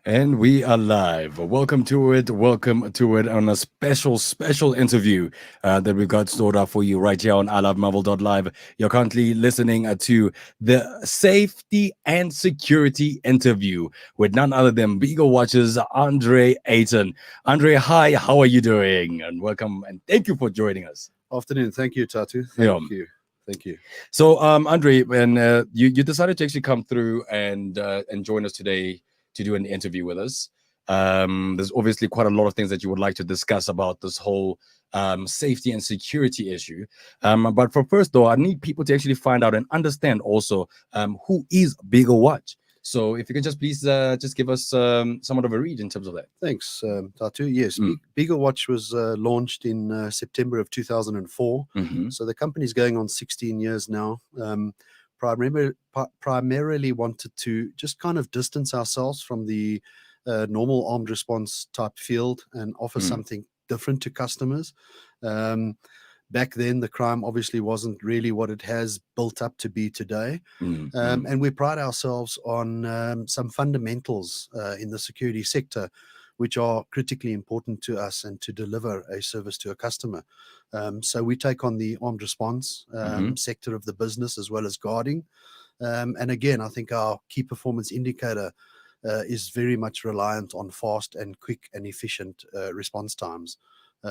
And we are live. Welcome to it. Welcome to it on a special interview that we've got stored up for you right here on ilovemarvel.live. You're currently listening to the safety and security interview with none other than Beagle Watch's Andre Ayton. Andre, hi, how are you doing? And welcome and thank you for joining us. Afternoon. Thank you, Tatu. Yeah. Thank you. Thank you. So, Andre, when you decided to actually come through and join us today to do an interview with us, there's obviously quite a lot of things that you would like to discuss about this whole safety and security issue. But for first, though, I need people to actually find out and understand also who is Beagle Watch. So, if you can just please just give us somewhat of a read in terms of that. Thanks, Tatu. Yes, Mm. Beagle Watch was launched in September of 2004. Mm-hmm. So the company's going on 16 years now. Primarily wanted to just kind of distance ourselves from the normal armed response type field and offer something different to customers. Back then, the crime obviously wasn't really what it has built up to be today. And we pride ourselves on some fundamentals in the security sector, which are critically important to us and to deliver a service to a customer. So we take on the armed response sector of the business as well as guarding. And again, I think our key performance indicator is very much reliant on fast and quick and efficient response times.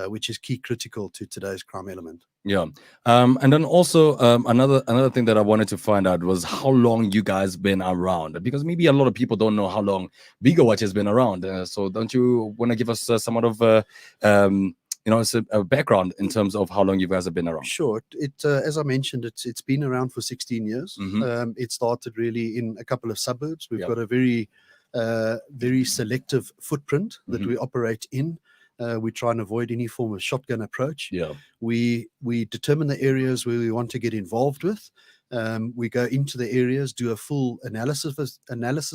Which is key critical to today's crime element. Yeah. And then also another thing that I wanted to find out was how long you guys been around, because maybe a lot of people don't know how long Beagle Watch has been around. So don't you want to give us somewhat of a background in terms of how long you guys have been around? Sure. As I mentioned, it's been around for 16 years. It started really in a couple of suburbs. We've got a very selective footprint that we operate in. We try and avoid any form of shotgun approach. Yeah. We determine the areas where we want to get involved with. We go into the areas, do a full analysis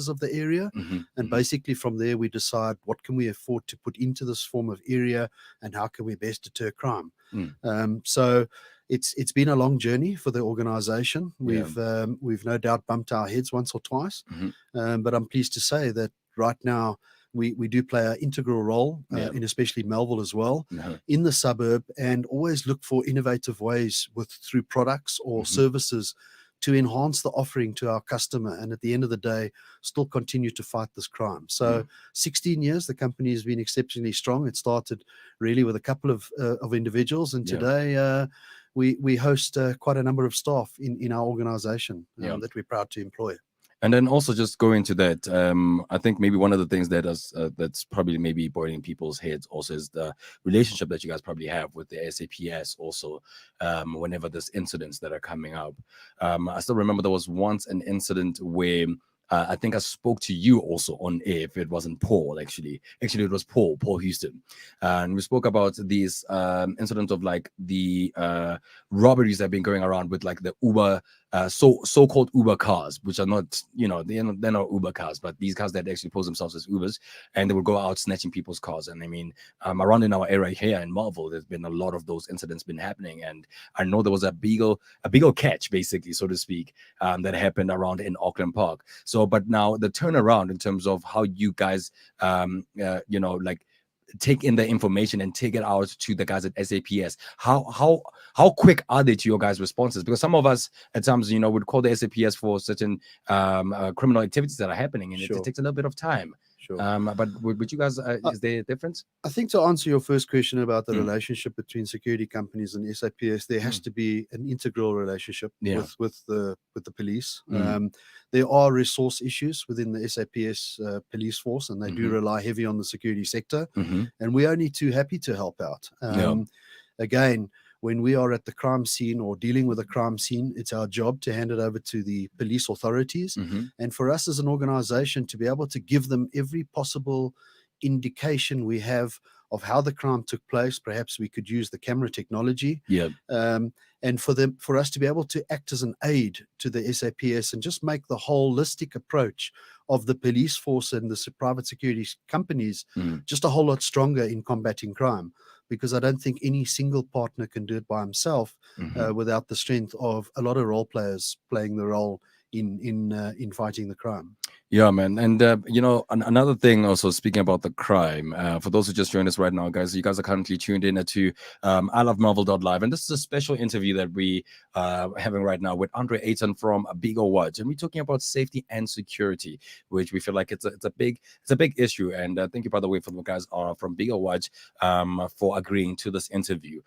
of the area, and basically from there we decide what can we afford to put into this form of area and how can we best deter crime. So it's been a long journey for the organization. We've no doubt bumped our heads once or twice, but I'm pleased to say that right now we do play an integral role in especially Melville as well in the suburb, and always look for innovative ways through products or services to enhance the offering to our customer, and at the end of the day still continue to fight this crime. So 16 years the company has been exceptionally strong. It started really with a couple of individuals, and today we host quite a number of staff in our organization that we're proud to employ. And then also just going to that, I think maybe one of the things that's probably maybe boiling people's heads also is the relationship that you guys probably have with the SAPS also, whenever there's incidents that are coming up. I still remember there was once an incident where I think I spoke to you also on air, if it wasn't Paul, actually. Actually, it was Paul Houston. And we spoke about these incidents of like the robberies that have been going around with like the Uber, so-called Uber cars, which are not, they're not Uber cars, but these cars that actually pose themselves as Ubers, and they will go out snatching people's cars. And I mean, around in our area here in Marvel, there's been a lot of those incidents been happening. And I know there was a Beagle catch, basically, so to speak, that happened around in Auckland Park. So, but now the turnaround in terms of how you guys, like take in the information and take it out to the guys at SAPS. How quick are they to your guys' responses? Because some of us at times, would call the SAPS for certain criminal activities that are happening, and it takes a little bit of time. Sure. But with you guys, is there a difference? I think to answer your first question about the relationship between security companies and SAPS, there has to be an integral relationship with the police. There are resource issues within the SAPS police force, and they do rely heavy on the security sector, and we're only too happy to help out. Again, when we are at the crime scene or dealing with a crime scene, it's our job to hand it over to the police authorities. And for us as an organization to be able to give them every possible indication we have of how the crime took place, perhaps we could use the camera technology. And for us to be able to act as an aid to the SAPS and just make the holistic approach of the police force and the private security companies just a whole lot stronger in combating crime. Because I don't think any single partner can do it by himself without the strength of a lot of role players playing the role in fighting the crime. Yeah, man. And, another thing also, speaking about the crime, for those who just joined us right now, guys, you guys are currently tuned in to I Love Marvel.live. And this is a special interview that we having right now with Andre Ayton from Beagle Watch. And we're talking about safety and security, which we feel like it's a big issue. And thank you, by the way, for the guys from Beagle Watch for agreeing to this interview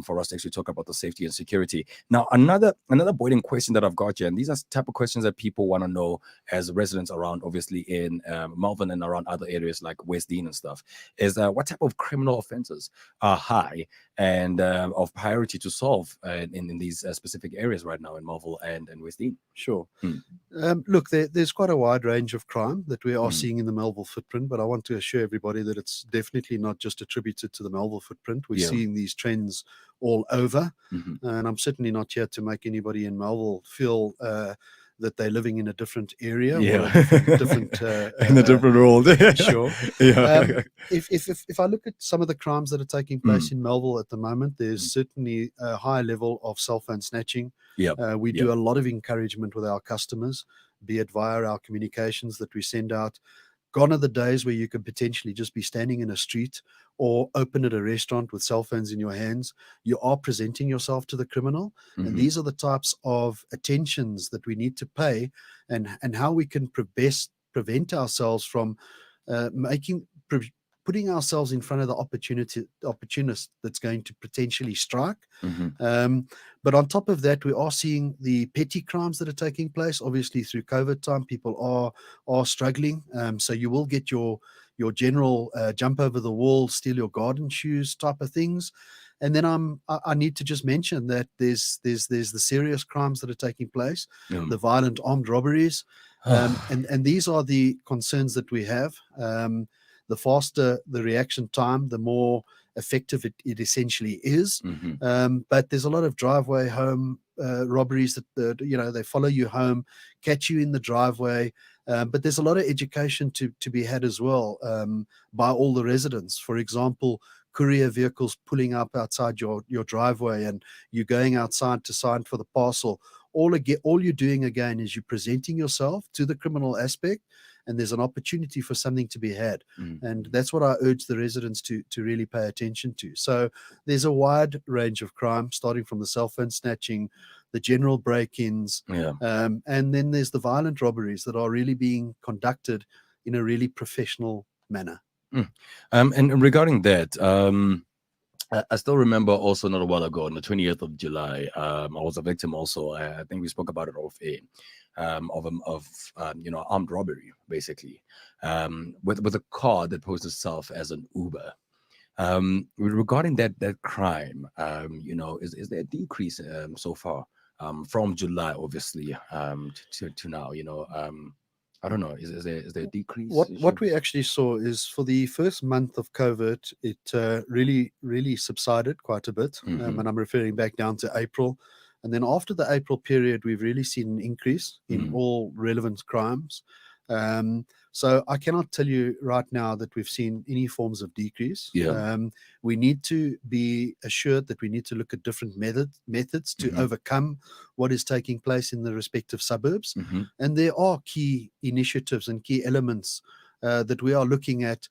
for us to actually talk about the safety and security. Now, another boiling question that I've got here, and these are type of questions that people want to know as residents around, obviously in Melbourne and around other areas like West Dean and stuff, is what type of criminal offenses are high and of priority to solve in these specific areas right now in Melville and West Dean? Sure. Mm, Look, there's quite a wide range of crime that we are mm, seeing in the Melville footprint, but I want to assure everybody that it's definitely not just attributed to the Melville footprint. We're yeah. seeing these trends all over, Hmm. and I'm certainly not here to make anybody in Melville feel that they're living in a different area or a Yeah. different In a different world. sure. Yeah. If I look at some of the crimes that are taking Mm, place in Melville at the moment, there's mm. certainly a high level of cell phone snatching. Yep. We Yep. do a lot of encouragement with our customers, be it via our communications that we send out. Gone are the days where you could potentially just be standing in a street or open at a restaurant with cell phones in your hands. You are presenting yourself to the criminal. And Hmm. these are the types of attentions that we need to pay, and how we can best prevent ourselves from making. Putting ourselves in front of the opportunist that's going to potentially strike. Hmm. um, but on top of that, we are seeing the petty crimes that are taking place. Obviously, through COVID time, people are struggling. So you will get your general jump over the wall, steal your garden shoes type of things. And then I need to just mention that there's the serious crimes that are taking place, the violent armed robberies, and these are the concerns that we have. The faster the reaction time, the more effective it essentially is. Hmm. But there's a lot of driveway home robberies that they follow you home, catch you in the driveway. But there's a lot of education to be had as well, by all the residents. For example, courier vehicles pulling up outside your driveway, and you going outside to sign for the parcel. All you're doing again is you're presenting yourself to the criminal aspect, and there's an opportunity for something to be had. And that's what I urge the residents to really pay attention to. So there's a wide range of crime, starting from the cell phone snatching, the general break-ins, Yeah. and then there's the violent robberies that are really being conducted in a really professional manner. Mm. And regarding that, I still remember also not a while ago on the 20th of July, I was a victim also. I think we spoke about it off air, armed robbery basically, with a car that posed itself as an Uber. Regarding that crime, is there a decrease so far from July, obviously, to now? I don't know. Is there a decrease? What we actually saw is, for the first month of COVID, it really subsided quite a bit, Mm-hmm. and I'm referring back down to April. And then after the April period, we've really seen an increase in Mm. all relevant crimes. So I cannot tell you right now that we've seen any forms of decrease. Yeah. We need to be assured that we need to look at different methods to Mm-hmm. overcome what is taking place in the respective suburbs. Mm-hmm. And there are key initiatives and key elements that we are looking at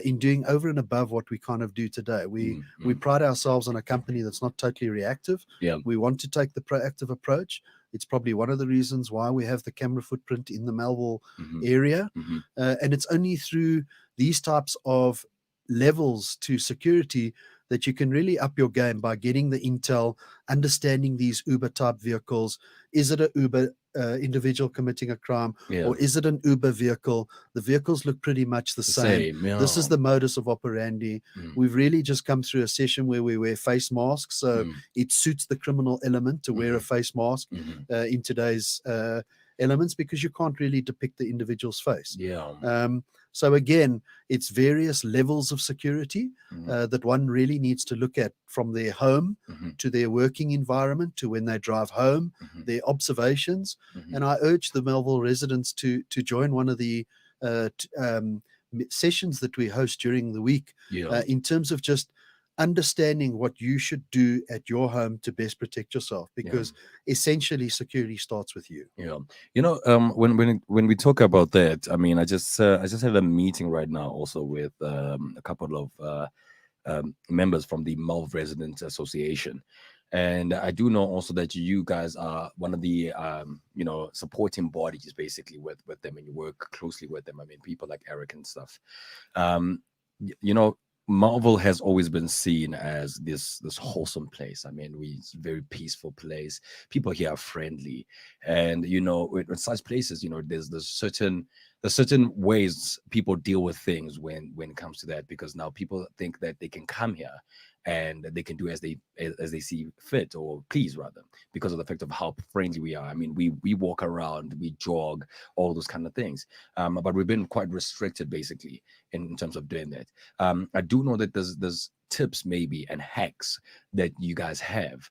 in doing over and above what we kind of do today. We pride ourselves on a company that's not totally reactive. Yeah. We want to take the proactive approach. It's probably one of the reasons why we have the camera footprint in the Melville Mm-hmm. area. Mm-hmm. And it's only through these types of levels to security that you can really up your game, by getting the intel, understanding these Uber type vehicles. Is it an Uber individual committing a crime, Yeah. or is it an Uber vehicle? The vehicles look pretty much the same. Yeah. This is the modus of operandi. Mm. We've really just come through a session where we wear face masks, so it suits the criminal element to wear a face mask in today's elements, because you can't really depict the individual's face. Yeah. So again, it's various levels of security that one really needs to look at, from their home to their working environment to when they drive home, their observations. And I urge the Melville residents to join one of the sessions that we host during the week, Yeah. in terms of just understanding what you should do at your home to best protect yourself, Yeah. because essentially security starts with you. Yeah, when we talk about that, I mean, I just had a meeting right now also with a couple of members from the Malv Residents Association, and I do know also that you guys are one of the supporting bodies basically with them, and you work closely with them. I mean, people like Eric and stuff. Um, you know, Marvel has always been seen as this wholesome place. I mean, it's a very peaceful place. People here are friendly, and with such places, there's certain ways people deal with things when it comes to that, because now people think that they can come here and they can do as they see fit, or please rather, because of the fact of how friendly we are. I mean, we walk around, we jog, all those kind of things, but we've been quite restricted basically in terms of doing that. I do know that there's tips maybe and hacks that you guys have.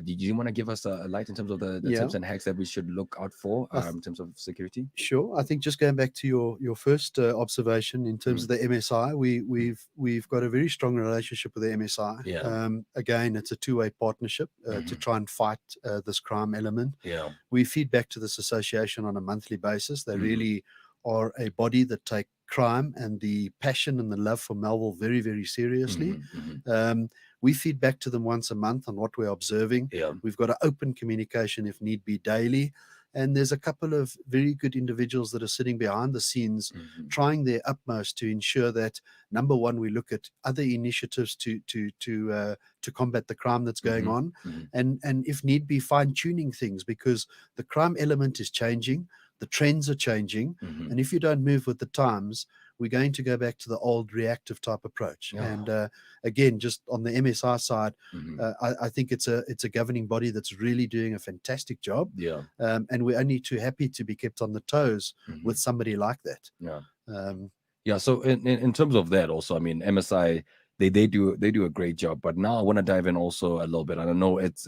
Did you want to give us a light in terms of the Yeah. tips and hacks that we should look out for I in terms of security? Sure. I think just going back to your first observation in terms Mm, of the MSI, mm. we've got a very strong relationship with the MSI. Yeah. Again, it's a two-way partnership to Hmm. try and fight this crime element. Yeah. We feed back to this association on a monthly basis. They Hmm. really are a body that take crime and the passion and the love for Melville very, very seriously. Hmm. Hmm. Um, we feed back to them once a month on what we're observing. Yeah. We've got an open communication if need be daily. And there's a couple of very good individuals that are sitting behind the scenes Hmm. trying their utmost to ensure that, number one, we look at other initiatives to combat the crime that's going Hmm. on, Hmm. and if need be, fine tuning things, because the crime element is changing, the trends are changing, Hmm. and if you don't move with the times, we're going to go back to the old reactive type approach. Yeah. And again, just on the MSI side, Hmm. I think it's a governing body that's really doing a fantastic job, Yeah. and we're only too happy to be kept on the toes Hmm. with somebody like that. Yeah. Um, Yeah, so in terms of that also, I mean, MSI, they do a great job. But now I want to dive in also a little bit. I don't know, it's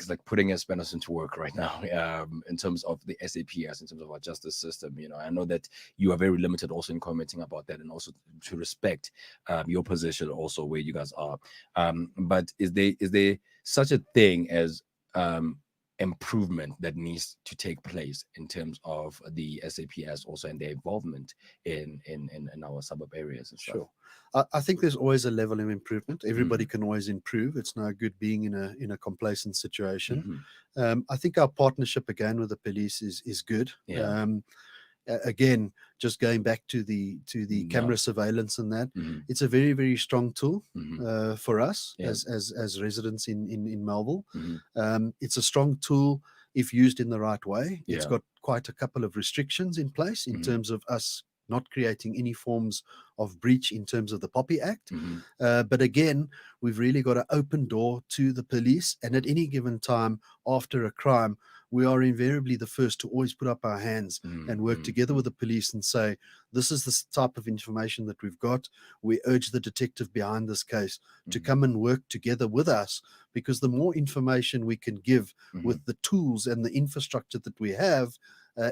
like putting a Spanish into work right now, in terms of the SAPS, in terms of our justice system. I know that you are very limited also in commenting about that, and also to respect your position also where you guys are. But is there such a thing as improvement that needs to take place in terms of the SAPS also and their involvement in our suburb areas and stuff? Sure. I think there's always a level of improvement. Everybody Mm, can always improve. It's no good being in a complacent situation. mhm. I think our partnership again with the police is good. Yeah. Again, just going back to the Yeah. camera surveillance and that, Mhm. it's a very, very strong tool Mhm. for us Yeah. as residents in Melville. Mhm. It's a strong tool if used in the right way. It's Yeah. got quite a couple of restrictions in place in Mhm. terms of us not creating any forms of breach in terms of the Poppy Act. Mhm. But again, we've really got an open door to the police. And at any given time after a crime, we are invariably the first to always put up our hands and work Mhm. together with Mhm. the police and say, this is the type of information that we've got. We urge the detective behind this case to Mhm. come and work together with us, because the more information we can give Mhm. with the tools and the infrastructure that we have,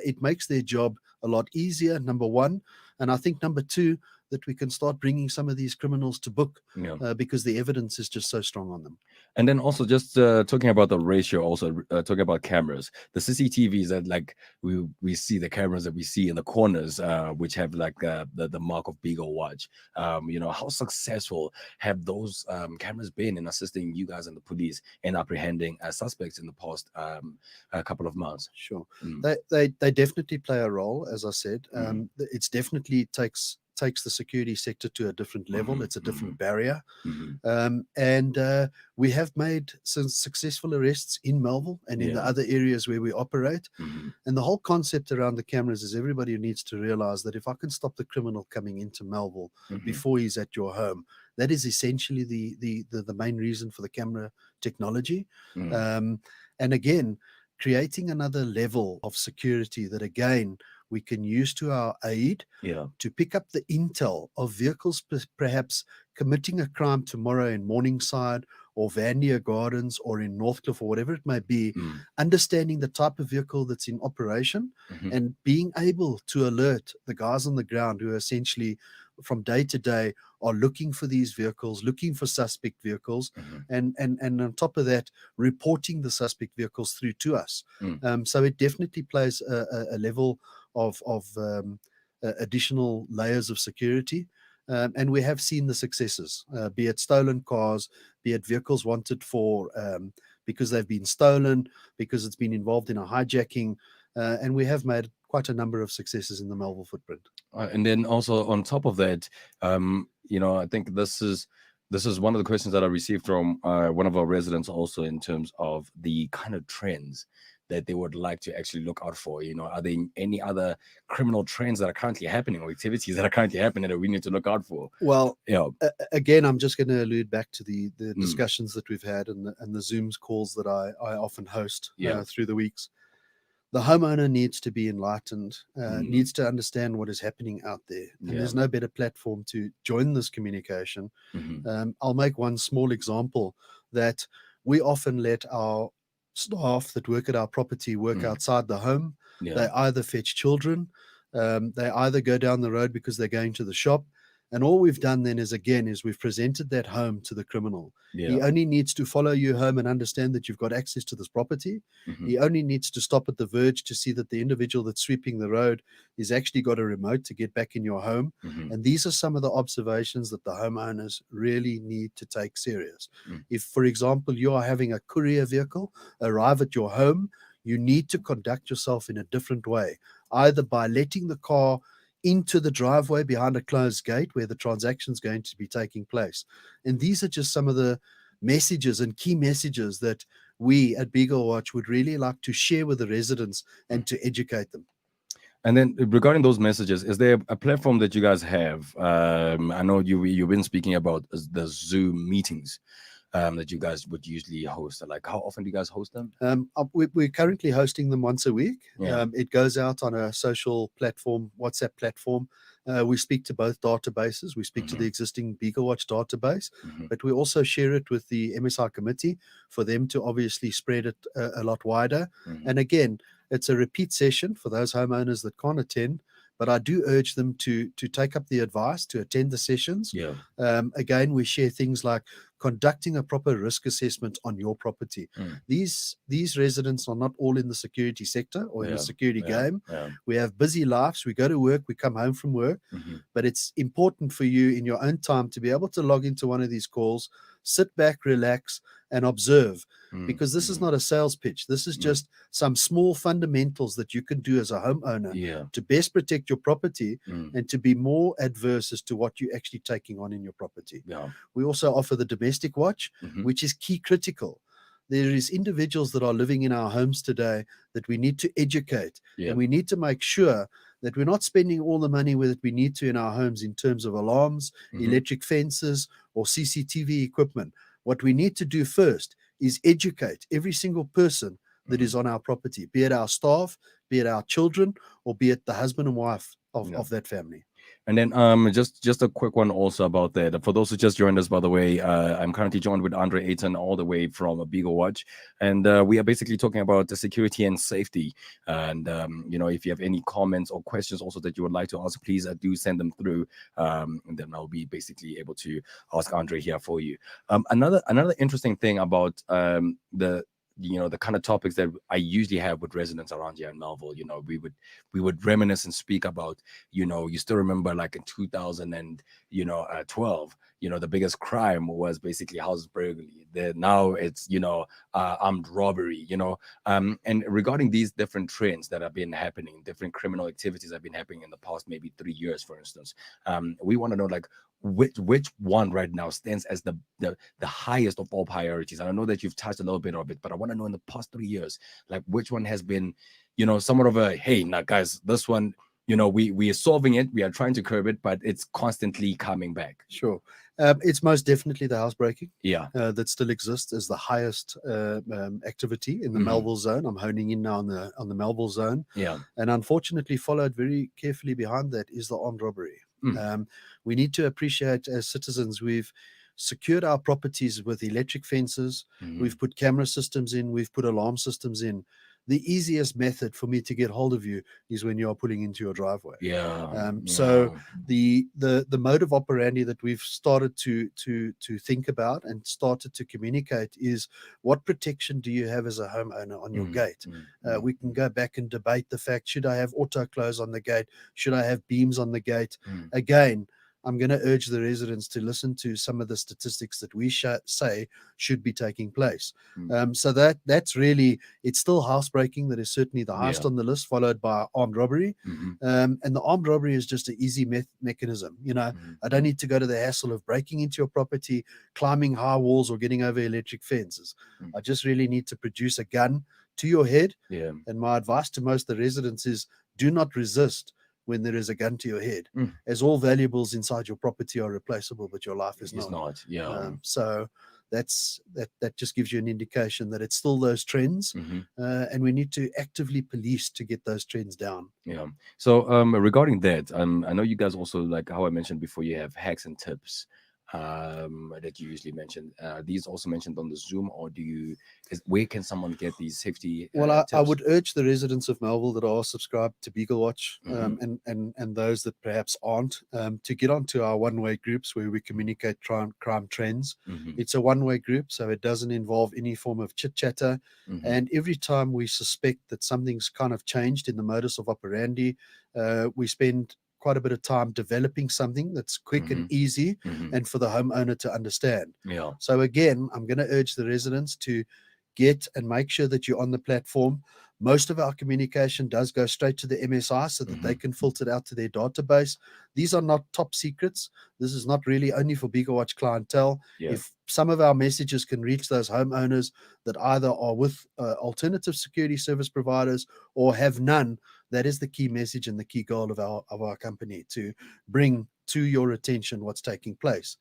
it makes their job a lot easier, number one. And I think number two, that we can start bringing some of these criminals to book, Yeah. because the evidence is just so strong on them. And then also just talking about the ratio, also talking about cameras, the CCTVs that like we see the cameras that we see in the corners, which have like the mark of Beagle watch. How successful have those cameras been in assisting you guys and the police in apprehending suspects in the past a couple of months? Sure, Mm, they definitely play a role. As I said, mhm, it's definitely takes the security sector to a different level. mhm, It's a different mhm, barrier. mhm. And we have made some successful arrests in Melville and in the Yeah. other areas where we operate. Mhm, And the whole concept around the cameras is everybody needs to realize that if I can stop the criminal coming into Melville mhm, before he's at your home, that is essentially the main reason for the camera technology. mm. Um, and again, creating another level of security that again we can use to our aid Yeah. to pick up the intel of vehicles perhaps committing a crime tomorrow in Morningside or Vandier Gardens or in Northcliffe or whatever it may be, Mm. understanding the type of vehicle that's in operation Mhm. and being able to alert the guys on the ground who are essentially from day to day are looking for these vehicles, looking for suspect vehicles, Mhm. and on top of that, reporting the suspect vehicles through to us. Mm. So it definitely plays a level of additional layers of security. And we have seen the successes, be it stolen cars, be it vehicles wanted for because they've been stolen, because it's been involved in a hijacking, and we have made quite a number of successes in the Melville footprint. And then also on top of that, I think this is one of the questions that I received from one of our residents also in terms of the kind of trends that they would like to actually look out for. Are there any other criminal trends that are currently happening or activities that are currently happening that we need to look out for? Well, Yeah. again, I'm just going to allude back to the Mm. discussions that we've had and the Zooms calls that I often host Yeah. through the weeks. The homeowner needs to be enlightened, Mm. needs to understand what is happening out there. And Yeah. there's no better platform to join this communication. Mhm. I'll make one small example that we often let our staff that work at our property work Mm. outside the home. Yeah. They either fetch children, they either go down the road because they're going to the shop. And all we've done then is we've presented that home to the criminal. He Yeah. only needs to follow you home and understand that you've got access to this property. Mhm. He only needs to stop at the verge to see that the individual that's sweeping the road is actually got a remote to get back in your home. Mhm. And these are some of the observations that the homeowners really need to take serious. Mm. If, for example, you are having a courier vehicle arrive at your home, you need to conduct yourself in a different way, either by letting the car into the driveway behind a closed gate where the transaction is going to be taking place. And these are just some of the messages and key messages that we at Beagle Watch would really like to share with the residents and to educate them. And then regarding those messages, is there a platform that you guys have? I know you've been speaking about the Zoom meetings that you guys would usually host. Like, how often do you guys host them? We're currently hosting them once a week. Yeah. It goes out on a social platform, WhatsApp platform. We speak to both databases. We speak to the Mhm. existing Beagle Watch database, Mhm. but we also share it with the MSI committee for them to obviously spread it a lot wider. Mhm. And again, it's a repeat session for those homeowners that can't attend. But I do urge them to take up the advice to attend the sessions. Yeah. Again, we share things like conducting a proper risk assessment on your property. Mm. These residents are not all in the security sector or in Yeah. the security Yeah. game. Yeah. We have busy lives. We go to work, we come home from work, Mhm. but it's important for you in your own time to be able to log into one of these calls, sit back, relax, and observe. Mm. Because this is Mhm. not a sales pitch. This is Mm. just some small fundamentals that you can do as a homeowner Yeah. to best protect your property Mm. and to be more adverse as to what you're actually taking on in your property. Yeah. We also offer the domestic watch, Mhm. which is key critical. There is individuals that are living in our homes today that we need to educate, Yeah. and we need to make sure that we're not spending all the money that we need to in our homes in terms of alarms, Mhm. electric fences, or CCTV equipment. What we need to do first is educate every single person that Mhm. is on our property, be it our staff, be it our children, or be it the husband and wife Yeah. of that family. And then just a quick one also about that. For those who just joined us, by the way, I'm currently joined with Andre Ayton all the way from Beagle Watch, and we are basically talking about the security and safety. And if you have any comments or questions also that you would like to ask, please do send them through, and then I'll be basically able to ask Andre here for you. Another interesting thing about the kind of topics that I usually have with residents around here in Melville. We would reminisce and speak about, you still remember like in 2012, the biggest crime was basically house burglary. Now it's, armed robbery, and regarding these different trends that have been happening, different criminal activities have been happening in the past, maybe 3 years, for instance, we want to know, like, which one right now stands as the highest of all priorities. And I know that you've touched a little bit of it, but I want to know in the past 3 years, like, which one has been, somewhat of a, hey, now guys, this one, we are solving it, we are trying to curb it, but it's constantly coming back. Sure. It's most definitely the housebreaking Yeah. that still exists as the highest activity in the Mhm. Melville zone. I'm honing in now on the Melville zone. Yeah. And unfortunately, followed very carefully behind that is the armed robbery. Mm. We need to appreciate as citizens, we've secured our properties with electric fences. We've put camera systems in. We've put alarm systems in. The easiest method for me to get hold of you is when you are pulling into your driveway. So the mode of operandi that we've started to think about and started to communicate is, what protection do you have as a homeowner on your gate? We can go back and debate the fact, should I have auto close on the gate? Should I have beams on the gate? Again, I'm going to urge the residents to listen to some of the statistics that we say should be taking place. So that's really, it's still housebreaking that is certainly the highest on the list, followed by armed robbery. And the armed robbery is just an easy mechanism. I don't need to go to the hassle of breaking into your property, climbing high walls, or getting over electric fences. I just really need to produce a gun to your head. And my advice to most of the residents is, do not resist when there is a gun to your head, as all valuables inside your property are replaceable, but your life is not. So that just gives you an indication that it's still those trends, and we need to actively police to get those trends down. So regarding that, I know you guys also, like how I mentioned before, you have hacks and tips that you usually mention. These also mentioned on the Zoom, or where can someone get these safety Well, tips? I would urge the residents of Melville that are subscribed to Beagle Watch, and those that perhaps aren't, to get onto our one-way groups where we communicate crime trends. It's a one-way group, so it doesn't involve any form of chit-chatter. And every time we suspect that something's kind of changed in the modus of operandi, we spend quite a bit of time developing something that's quick and easy and for the homeowner to understand. So again, I'm going to urge the residents to get and make sure that you're on the platform. Most of our communication does go straight to the MSI so that they can filter it out to their database. These are not top secrets. This is not really only for Beagle Watch clientele. If some of our messages can reach those homeowners that either are with alternative security service providers or have none, that is the key message and the key goal of our company, to bring to your attention what's taking place.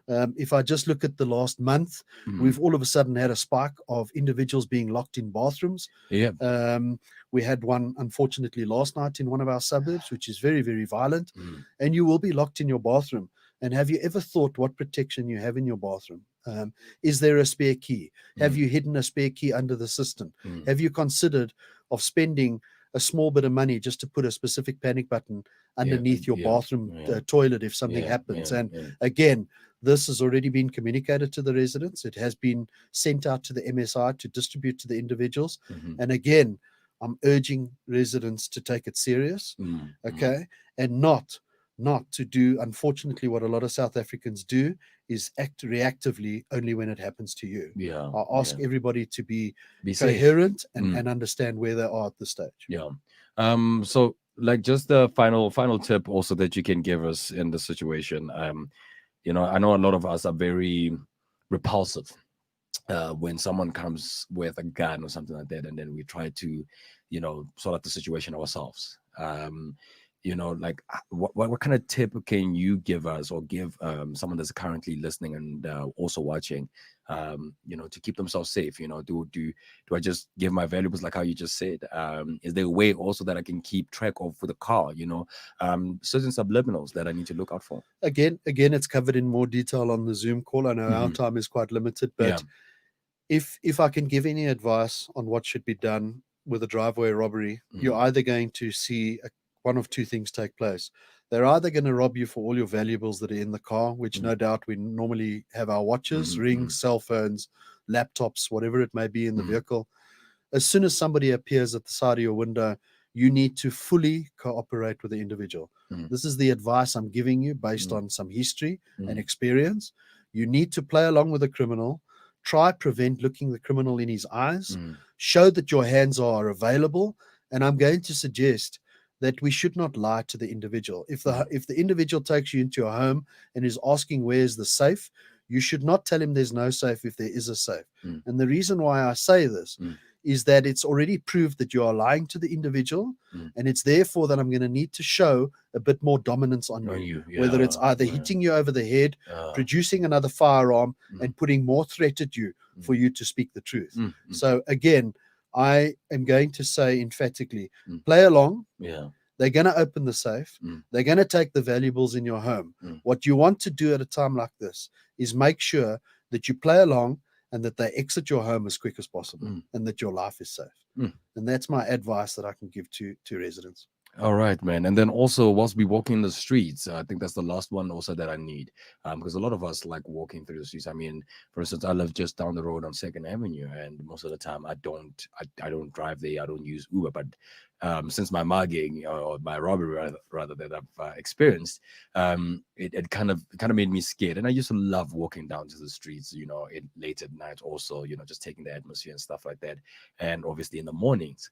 If I just look at the last month, we've all of a sudden had a spike of individuals being locked in bathrooms. We had one, unfortunately, last night in one of our suburbs, which is very, very violent. And you will be locked in your bathroom. And have you ever thought what protection you have in your bathroom? Is there a spare key? Have you hidden a spare key under the cistern? Have you considered of spending a small bit of money just to put a specific panic button underneath your bathroom toilet if something happens? And again, this has already been communicated to the residents. It has been sent out to the MSI to distribute to the individuals. And again, I'm urging residents to take it serious, and not to do, unfortunately, what a lot of South Africans do, is act reactively only when it happens to you. I ask everybody to be coherent and understand where they are at this stage. So, like, just the final tip also that you can give us in the situation. I know a lot of us are very repulsive when someone comes with a gun or something like that, and then we try to, sort out the situation ourselves. Like, what kind of tip can you give us, or give someone that's currently listening and also watching, to keep themselves safe? Do I just give my valuables like how you just said? Is there a way also that I can keep track of for the car? Certain subliminals that I need to look out for. Again, it's covered in more detail on the Zoom call. I know our time is quite limited, but if I can give any advice on what should be done with a driveway robbery, you're either going to see one of two things take place. They're either going to rob you for all your valuables that are in the car, which no doubt we normally have our watches, rings, cell phones, laptops, whatever it may be in the vehicle. As soon as somebody appears at the side of your window, you need to fully cooperate with the individual. This is the advice I'm giving you based on some history and experience. You need to play along with the criminal. Try prevent looking the criminal in his eyes. Show that your hands are available. And I'm going to suggest that we should not lie to the individual. If the individual takes you into your home and is asking where's the safe, you should not tell him there's no safe if there is a safe. And the reason why I say this is that it's already proved that you are lying to the individual, and it's therefore that I'm going to need to show a bit more dominance on you. Whether it's either hitting you over the head, producing another firearm, and putting more threat at you for you to speak the truth. So again, I am going to say emphatically, play along. They're going to open the safe. They're going to take the valuables in your home. What you want to do at a time like this is make sure that you play along and that they exit your home as quick as possible Mm. and that your life is safe. Mm. And that's my advice that I can give to residents. All right, man. And then also, whilst we walking the streets, I think that's the last one also that I need, because a lot of us like walking through the streets. I mean, for instance, I live just down the road on Second Avenue, and most of the time I don't drive there. I don't use Uber, but since my mugging or my robbery rather that I've experienced, it kind of made me scared. And I used to love walking down to the streets, late at night, also, just taking the atmosphere and stuff like that, and obviously in the mornings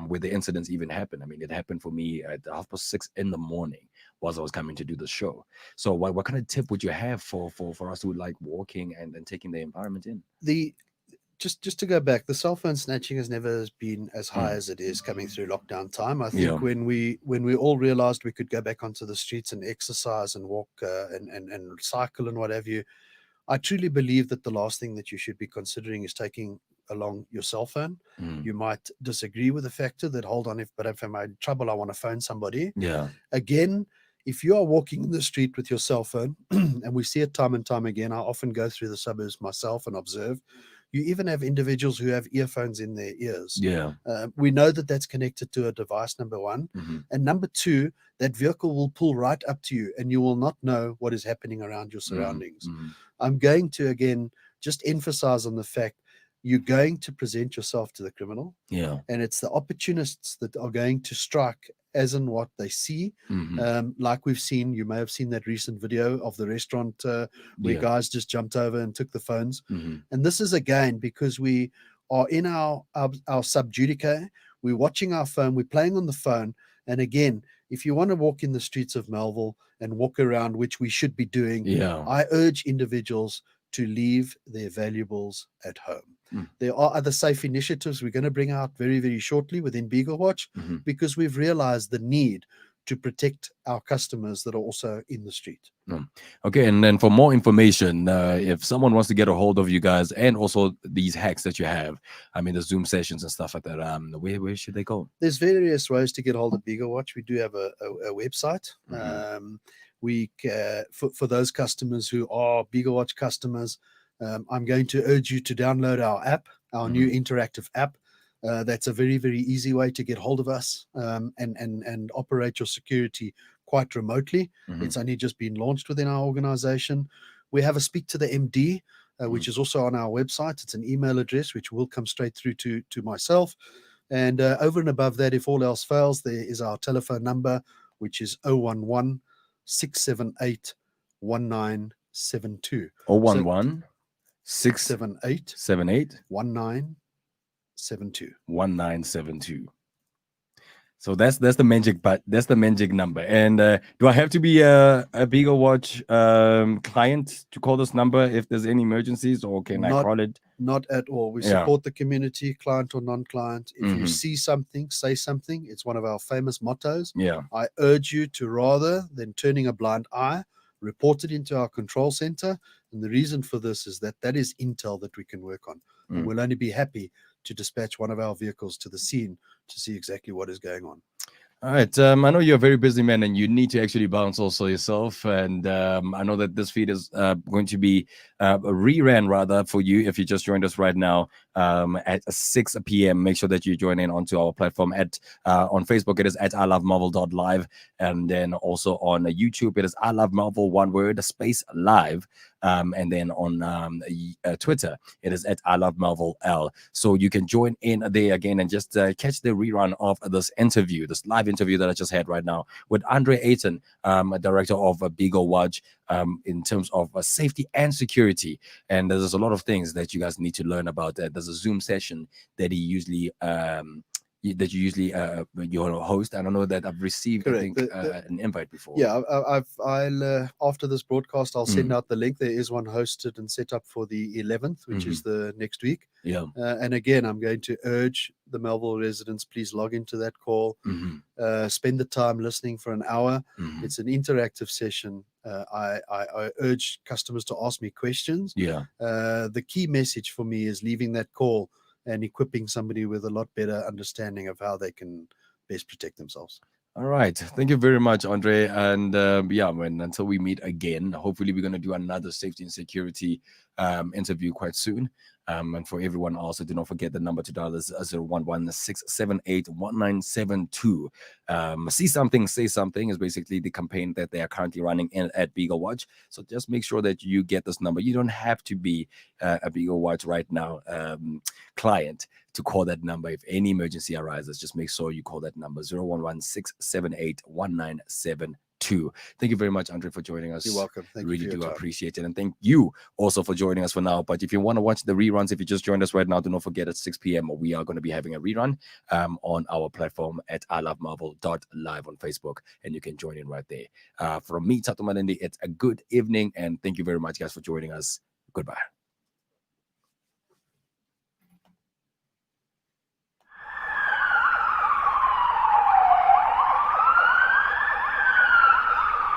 where the incidents even happened. I mean, it happened for me at 6:30 in the morning whilst I was coming to do the show. So what kind of tip would you have for us who like walking and taking the environment in? The just to go back, the cell phone snatching has never been as high Mm. as it is coming through lockdown time. I Yeah. think when we all realized we could go back onto the streets and exercise and walk and cycle and what have you, I truly believe that the last thing that you should be considering is taking along your cell phone. Mm. You might disagree with the factor that, hold on, if I'm in trouble, I want to phone somebody. Yeah. Again, if you are walking in the street with your cell phone, and we see it time and time again, I often go through the suburbs myself and observe. You even have individuals who have earphones in their ears. Yeah. We know that that's connected to a device, number one. Mm-hmm. And number two, that vehicle will pull right up to you and you will not know what is happening around your surroundings. Mm-hmm. I'm going to, again, just emphasize on the fact you're going to present yourself to the criminal. Yeah. And it's the opportunists that are going to strike as in what they see. Mm-hmm. Like we've seen, you may have seen that recent video of the restaurant where Yeah. guys just jumped over and took the phones. Mm-hmm. And this is again because we are in our sub judice, we're watching our phone, we're playing on the phone. And again, if you want to walk in the streets of Melville and walk around, which we should be doing, Yeah. I urge individuals to leave their valuables at home. Mm. There are other safe initiatives we're going to bring out very, very shortly within Beagle Watch, Mm-hmm. because we've realized the need to protect our customers that are also in the street. Okay, and then for more information, if someone wants to get a hold of you guys and also these hacks that you have, I mean the Zoom sessions and stuff like that, where should they go? There's various ways to get hold of Beagle Watch. We do have a website. Mm-hmm. For those customers who are Beagle Watch customers, I'm going to urge you to download our app, our new interactive app. That's a very, very easy way to get hold of us and operate your security quite remotely. Mm-hmm. It's only just been launched within our organization. We have a Speak to the MD, which is also on our website. It's an email address which will come straight through to myself. And over and above that, if all else fails, there is our telephone number, which is 011 678 1972. 011 678 678 1972. 1972. So that's the magic, but that's the magic number. And do I have to be a Beagle Watch client to call this number if there's any emergencies, or can I call it? Not at all. We Yeah. support the community, client or non-client. If you Mhm. see something, say something. It's one of our famous mottos. Yeah. I urge you to, rather than turning a blind eye, report it into our control center. And the reason for this is that is intel that we can work on. And we'll only be happy to dispatch one of our vehicles to the scene to see exactly what is going on. All right. I know you're a very busy man and you need to actually bounce also yourself. And I know that this feed is going to be a rerun rather for you if you just joined us right now at 6 p.m. Make sure that you join in onto our platform on Facebook. It is at ilovemarvel.live. And then also on YouTube, it is I Love Marvel, one word, space live. And then on Twitter, it is at I Love Marvel L. So you can join in there again and just catch the rerun of this interview, this live interview that I just had right now with Andre Ayton, director of Beagle Watch, in terms of safety and security. And there's a lot of things that you guys need to learn about. There's a Zoom session that he usually you host. I don't know that I've received, Correct. I think, an invite before. Yeah, I'll after this broadcast, I'll send out the link. There is one hosted and set up for the 11th, which is the next week. Yeah. And again, I'm going to urge the Melville residents, please log into that call. Spend the time listening for an hour. It's an interactive session. I urge customers to ask me questions. Yeah. The key message for me is leaving that call and equipping somebody with a lot better understanding of how they can best protect themselves. All right. Thank you very much, Andre. And yeah, man, until we meet again, hopefully we're going to do another safety and security interview quite soon. And for everyone also, do not forget the number to dial is 011-678-1972. See something, say something is basically the campaign that they are currently running at Beagle Watch. So just make sure that you get this number. You don't have to be a Beagle Watch right now client to call that number. If any emergency arises, just make sure you call that number 011-678-1972. Thank you very much, Andre, for joining us. You're welcome. Thank really you for your do time. appreciate it. And thank you also for joining us for now. But if you want to watch the reruns, if you just joined us right now, do not forget at 6 p.m. we are going to be having a rerun on our platform at ilovemarvel.live on Facebook, and you can join in right there. From me, Tato Malindi, it's a good evening, and thank you very much, guys, for joining us. Goodbye.